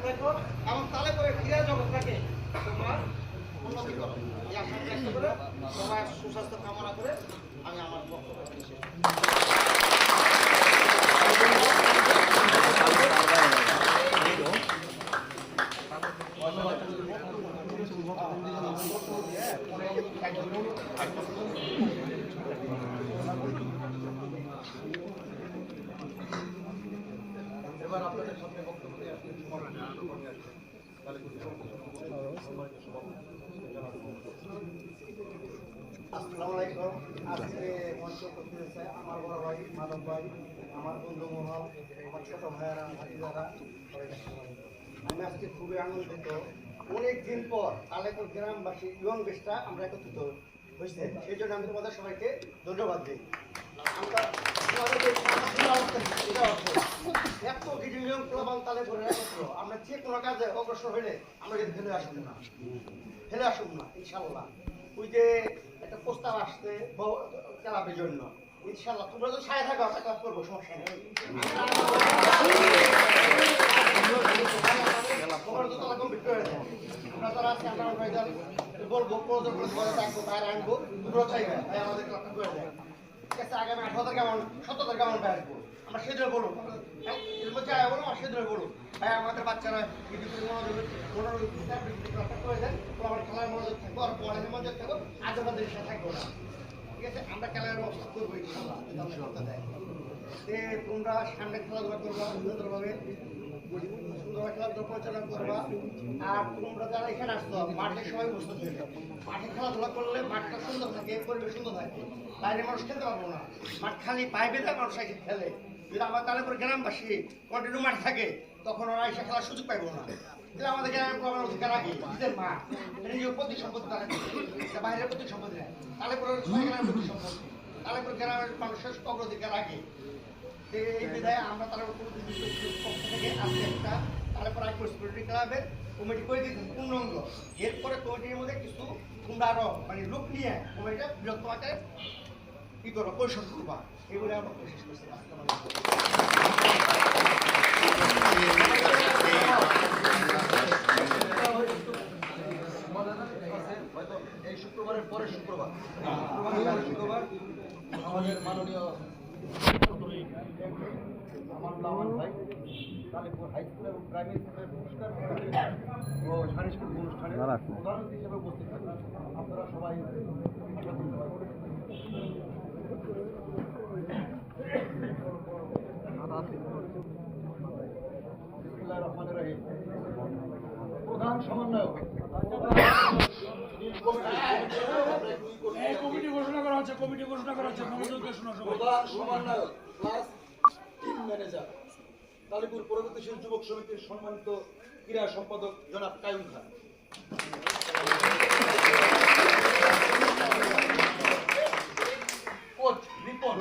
দেখো এবং তাহলে করে ক্রীড়া জগৎটাকে তোমার উন্নতি করো। এই আশা ব্যক্ত করে সবাই সুস্বাস্থ্য কামনা করে আমি আমার বক্তব্য শেষ এবার আপনাদের সামনে বক্তব্য দিয়ে আসলে আসসালামু আলাইকুম। আজকে মঞ্চ করতে হয়েছে আমার বড় ভাই মাধব ভাই, আমার বন্ধু মহল, আমার ছোট ভাইয়েরা, ভাতিজারা। আমি আজকে খুবই আনন্দিত। অনেক দিন পর আলেপুর গ্রামবাসী ইয়ং বেশটা আমরা একত্রিত হয়েছে, সেই জন্য আমি তোমাদের সবাইকে ধন্যবাদ দিই। আমরা এত কিছু নিয়ম প্রমাণ তালে করে একত্র আমরা যে কোনো কাজে অগ্রসর হইলে আমরা কিন্তু ফেলে আসুন না ইনশাল্লাহ। ওই যে একটা প্রস্তাব আসছে ক্লাবের জন্য, ইনশাল্লাহ তোমরা তো সাথে থাকো, একটা ক্লাব করবো, সমস্যা নেই। তোমরা তো তারা কমপ্লিট করে দেয়, আমরা যারা আছি আমরা বলবো প্রয়োজন করে ঘরে থাকবো, বাইরে আনবো, তোমরাও চাইবে ভাই আমাদের ক্লাবটা করে দেয়। ঠিক আছে, আগামী 18 কেমন 17 কেমন ভাই আসবো, আমরা সেদিনে বলবো, এর মধ্যে বলো আর সেদিনে বলবো ভাই আমাদের বাচ্চারা যদি মনোযোগ করে দেন তো আমার খেলার মনোযোগ থাকবো, আর পড়ালেখার মনোযোগ থাকবো, আজ আমাদের সাথে থাকবো না। ঠিক আছে, আমরা খেলার ব্যবস্থা করবো ইনশাল্লাহ দেয়। তোমরা সামনে খেলাধুলা করবা সুন্দরভাবে, সুন্দরভাবে খেলাধুলা পরিচালনা করবা। আর তোমরা যারা এখানে আসতো মাঠে সবাই বসতে থাকবে, মাঠে খেলাধুলা করলে মাঠটা সুন্দর থাকে, পরিবেশ সুন্দর থাকে, বাইরে মানুষ খেলতে পারবো না। মাঠ খালি পাইবে না মানুষ এসে খেলে। যদি আমার তাহলে পরে গ্রামবাসী কন্টিনিউ মাঠ থাকে তখন ওরা এসে খেলার সুযোগ পাইবো না। আমাদের গ্রামের প্রবলেম অধিকার আগে নিজের মাঠ, নিজের প্রতি সম্পত্তি তারা বাইরের প্রতি সম্পত্তি নেয়, তাহলে পরে গ্রামের প্রতি সম্পত্তি, তাহলে পরে গ্রামের মানুষের অগ্রাধিকার আগে। এই বিধায় আমরা তার পক্ষ থেকে আজকে একটা তারপর স্পোর্টিং ক্লাবের কমিটি করে দিয়েছি পূর্ণাঙ্গ। এরপরে কমিটির মধ্যে কিছু তোমরা আরো মানে লোক নিয়ে কমিটিটা বৃহত্তমাকে কি করবো পরিশোধ করবা, এগুলো আমরা শেষ করছি। এই শুক্রবারের পরে শুক্রবার আমাদের মাননীয় আমার ভাই কালীপুর হাই স্কুল এবং প্রাইমারি স্কুলের পুরস্কার ও সাংস্কৃতিক অনুষ্ঠানে প্রধান হিসেবে উপস্থিত থাকবেন। আপনারা সবাই প্রধান সমন্বয়ক কমিটি ঘোষণা করা হচ্ছে, প্রধান সমন্বয়ক প্লাস টিম ম্যানেজার কালীপুর প্রগতিশীল যুবক সমিতির সম্মানিত ক্রীড়া সম্পাদক জনাব কায়ুম খান। কোচ রিপন,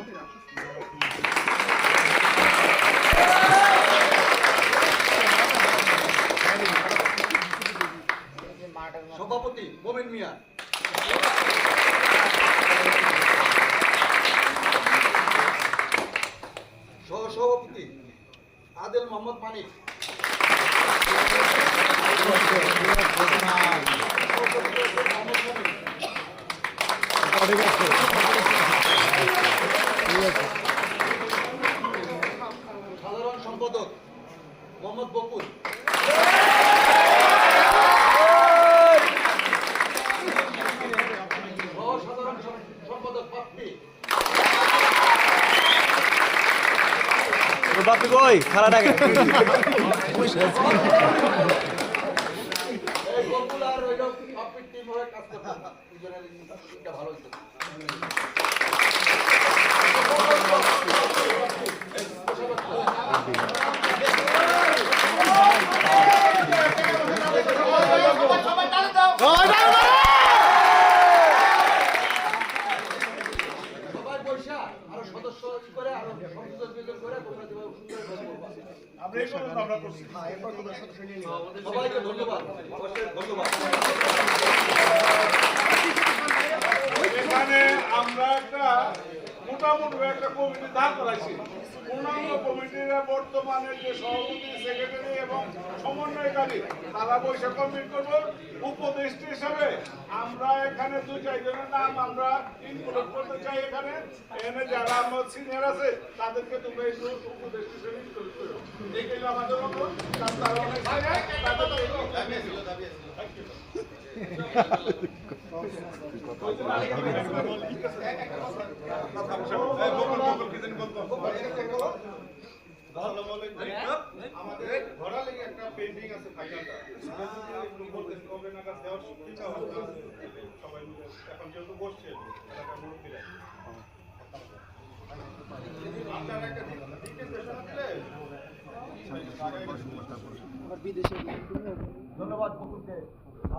সভাপতি মোমিন মিয়া, সহসভাপতি আদেল মোহাম্মদ মানিক, সাধারণ সম্পাদক মোহাম্মদ বকুল, সাধারণ সম্পাদক পাপ্পি, বাপি কই খেলাটাকে ভালো হয়েছে। সবাই পয়সা আরো সদস্য করে আরো সংযোজন করে সবাইকে ধন্যবাদ, ধন্যবাদ। এখানে আমরা একটা মোটামুটি একটা কমিটি দাঁড় করাইছি। পূর্ণাঙ্গ কমিটির বর্তমানে যে সভাপতি, সেক্রেটারি এবং সমন্বয়কারী তারা বৈশাখ কমপ্লিট করবো। উপদেষ্টা হিসাবে আমরা এখানে 2-4 জনের নাম আমরা ইনক্লুড করতে চাই। এখানে যারা আমার সিনিয়র আছে তাদেরকে তুমি একটু উপদেষ্টা হিসেবে ইনক্লুড করো। এই গেল আমাদের মতো তারা অনেক আমাদের ঘোড়া লেগে একটা পেন্ডিং আছে ফাইনালটা কবে নাগাদ দেওয়ার সবাই মিলে এখন যেহেতু বসছে এলাকার মুরব্বীরা আপনারা একটা ধন্যবাদ কুকুরকে।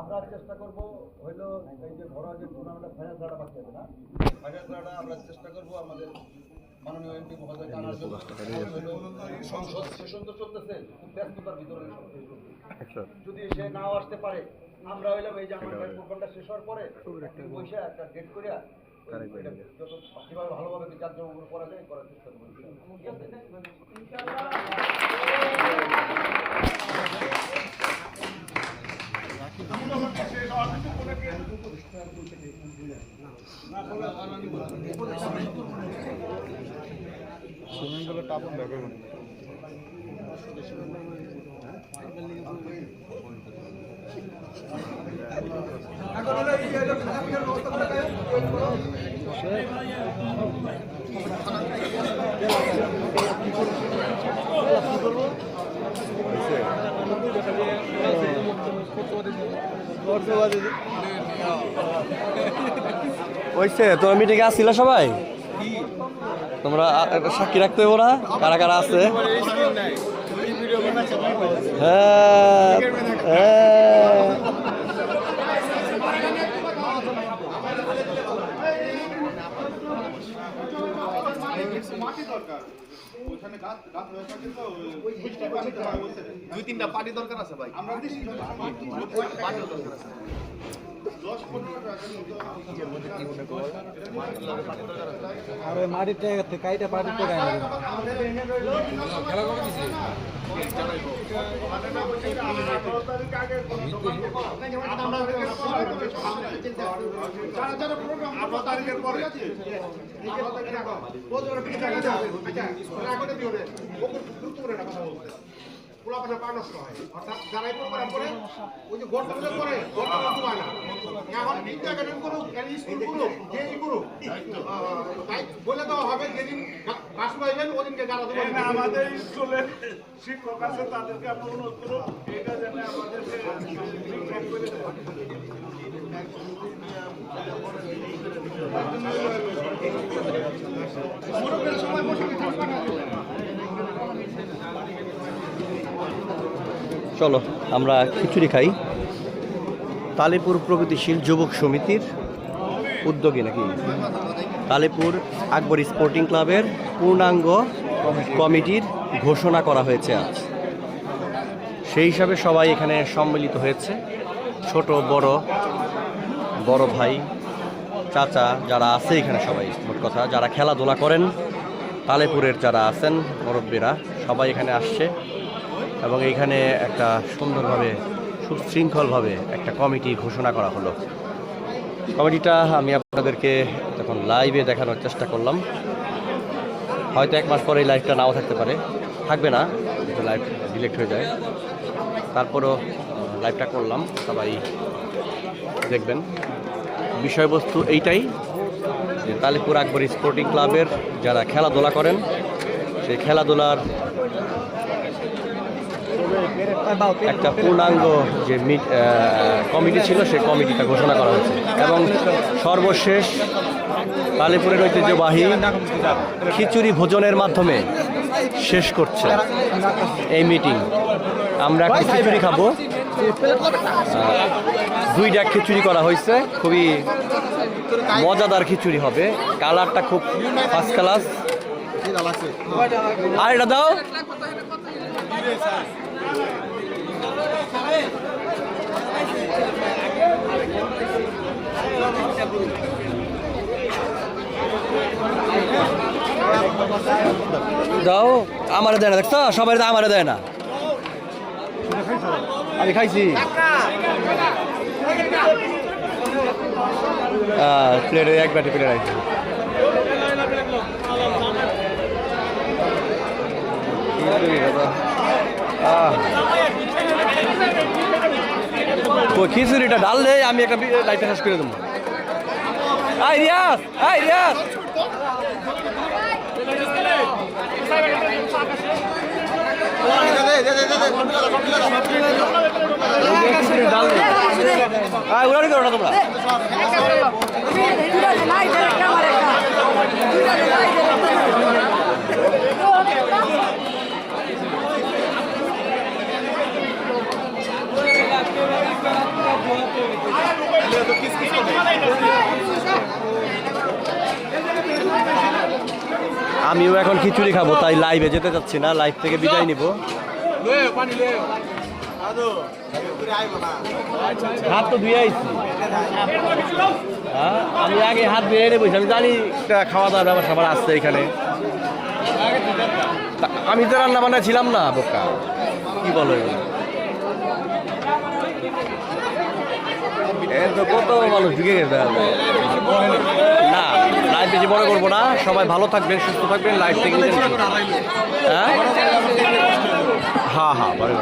আমরা চেষ্টা করব হইলো এই যে ঘরোয়া যে টুর্নামেন্টের ফাইনাল খেলাটা বাকি আছে না, ফাইনাল খেলাটা আমরা চেষ্টা করব আমাদের মাননীয় এমপি মহোদয় আনার জন্য। সংসদ সেশন তো চলতেছে, খুব ব্যস্ততার ভিতরে যদি সে নাও আসতে পারে, আমরা হইলাম এই যে আমার প্রোগ্রামটা শেষ হওয়ার পরে বসে একটা ডেট করিয়া যত যেভাবে ভালোভাবে কার্যক্রম করা যায় করার চেষ্টা করবো। ঠিক আছে? সুইমিংগুলো টাপন দেখো ওইসে তোমরা মিটিং এ আসছিল সবাই, তোমরা একটা সাক্ষী রাখতে হবো না কারা কারা আছে। হ্যাঁ হ্যাঁ মাটি দরকার ওখানে গাছ গাছ হয়ে থাকে তো 2-3টা পার্টি দরকার আছে ভাই। আমরা দিছি পার্টি দরকার আছে। 10-15 টাকার মতো আর ওই মাটির জায়গা থেকে কাইটা পাটির থেকে খেলা করে দিছি। তারিখের পরে পোলাপানের পা নষ্ট হয়, অর্থাৎ যারাই প্রোগ্রাম করে ওই যে গর্তগুলো করে গর্তগুলো ডুবায় না। এখন বিদ্যা একাডেমি করুক, স্কুল করুক, যেই করুক, তাই বলে দেওয়া হবে যেদিন বাস পাইবেন ওদিনকে যারা দেবেন। আমাদের স্কুলে শিক্ষক আছে তাদেরকে আমরা অনুরোধ করব এটা যেন আমাদের চলো আমরা খিচুড়ি খাই। তালিপুর প্রগতিশীল যুবক সমিতির উদ্যোগে নাকি তালিপুর আকবর স্পোর্টিং ক্লাবের পূর্ণাঙ্গ কমিটির ঘোষণা করা হয়েছে আজ। সেই হিসাবে সবাই এখানে সম্মিলিত হয়েছে, ছোট বড় বড় ভাই চাচা যারা আছে এখানে সবাই, মোট কথা যারা খেলাধুলা করেন তালেপুরের যারা আছেন মুরব্বীরা সবাই এখানে আসছে এবং এইখানে একটা সুন্দরভাবে সুশৃঙ্খলভাবে একটা কমিটি ঘোষণা করা হলো। কমিটিটা আমি আপনাদেরকে তখন লাইভে দেখানোর চেষ্টা করলাম। হয়তো 1 মাস পরে এই লাইভটা নাও থাকতে পারে, থাকবে না, লাইভ ডিলেক্ট হয়ে যায়। তারপরও লাইভটা করলাম, সবাই দেখবেন। বিষয়বস্তু এইটাই যে তালিপুর আকবর স্পোর্টিং ক্লাবের যারা খেলাধুলা করেন সেই খেলাধুলার একটা পূর্ণাঙ্গ যে কমিটি ছিল সেই কমিটিটা ঘোষণা করা হয়েছে এবং সর্বশেষ তালিপুরের ঐতিহ্যবাহী খিচুড়ি ভোজনের মাধ্যমে শেষ করছে এই মিটিং। আমরা একটা খিচুড়ি খাবো, 2 ডাক খিচুড়ি করা হয়েছে, খুবই মজাদার খিচুড়ি হবে, কালারটা খুব ফার্স্ট ক্লাস। আর এটা দাও, দাও, আমারে দেয় না, দেখছো সবাই আমারে দেয় না। আমি খাইছি প্লেটে এক বাটি প্লেট আছে খিচুড়িটা ডাল দে আমি একটা লাইটটা শেষ করে দেবো আই রিয়াস ডাল দে উড়ানি করো না তোমরা আমিও এখন খিচুড়ি খাবো তাই লাইভে যেতে চাচ্ছি না লাইভ থেকে বিদায় নিব হাত তো ধুয়ে আইছি আমি আগে হাত ধুয়ে এনে বসি আমি জানি খাওয়া দাওয়ার ব্যাপার সবার আসছে এখানে আমি তো রান্না বান্না ছিলাম না বোকা কি বলো তো কত মানুষ ঢুকে গেছে না লাইভ বেশি বড় করবো না সবাই ভালো থাকবেন সুস্থ থাকবেন লাইভ থেকে হ্যাঁ হ্যাঁ বড়